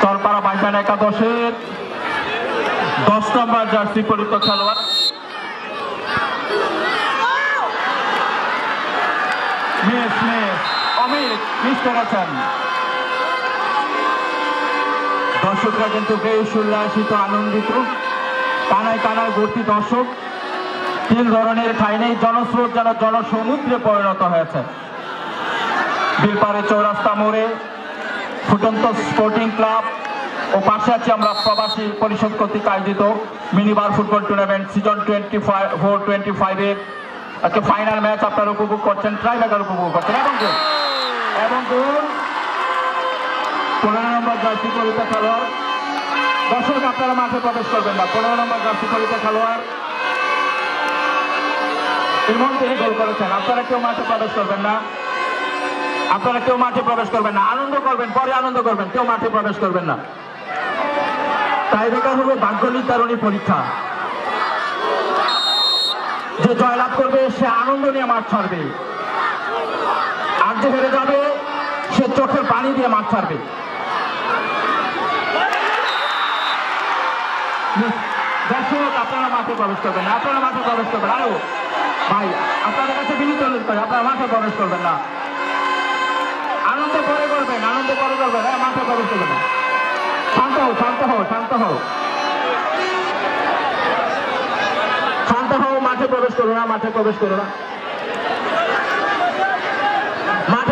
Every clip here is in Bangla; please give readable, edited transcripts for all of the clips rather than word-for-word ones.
তলপাড়া বাইজান একাদশের 10 নম্বর জার্সি পরিহিত খেলোয়াড় অমিত মিস করেছেন। দর্শকরা কিন্তু বেশ উল্লাসিত আনন্দিত, কানায় কানায় ভর্তি দর্শক। তিন ধরনের ঠাই নেই, জনস্রোত যেন জনসমুদ্রে পরিণত হয়েছে। বিলপাড়ে চৌরাস্তা মোড়ে ফুটন্ত স্পোর্টিং ক্লাব ও পাশে আছি আমরা প্রবাসী পরিষদ কর্তৃক আয়োজিত মিনিবার ফুটবল টুর্নামেন্ট সিজন 24-25-এর আজকে ফাইনাল ম্যাচ আপনারা উপভোগ করছেন, ট্রাইব্রেকার উপভোগ করছেন এবং 15 নম্বর জার্সি পরিহিত খেলোয়াড়। দর্শক আপনারা মাঠে প্রবেশ করবেন না। 15 নম্বর জার্সি পরিহিত খেলোয়াড় ইমন তিনি গোল করেছেন। আপনারা কেউ মাঠে প্রবেশ করবেন না, আনন্দ করবেন, পরে আনন্দ করবেন, কেউ মাঠে প্রবেশ করবেন না। টাইব্রেকার হলো ভাগ্য নির্ধারণী পরীক্ষা। যে জয়লাভ করবে সে আনন্দ নিয়ে মাঠ ছাড়বে, আর যে হেরে যাবে সে চোখের পানি দিয়ে মাঠ ছাড়বে। দর্শক আপনারা মাঠে প্রবেশ করবেন না, আরো ভাই আপনাদের কাছে বিনীত অনুরোধ করি, আপনারা মাঠে প্রবেশ করবেন না। আনন্দ পরে করবেন, হ্যাঁ মাঠে প্রবেশ করবেন না। শান্ত হও, মাঠে প্রবেশ করো না, মাঠে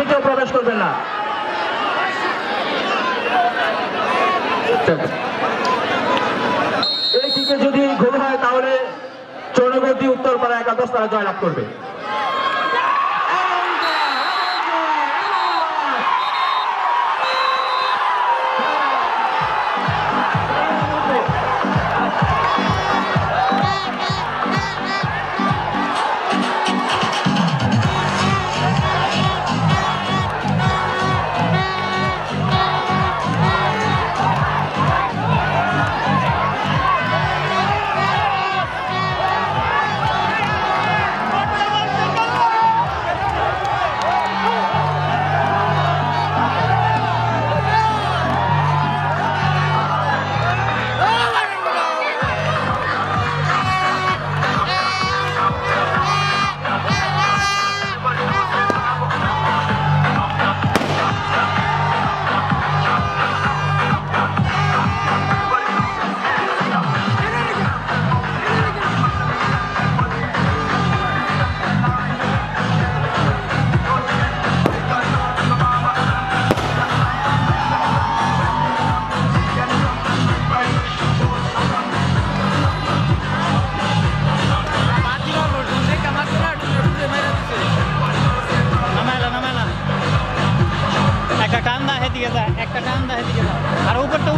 কেউ প্রবেশ করবেন না। এই কিকে যদি গোল হয় তাহলে চৌনগরী উত্তরপাড়া একাদশ তারা জয়লাভ করবে। একটা টান দা হেদিকে যা, আর উপরতে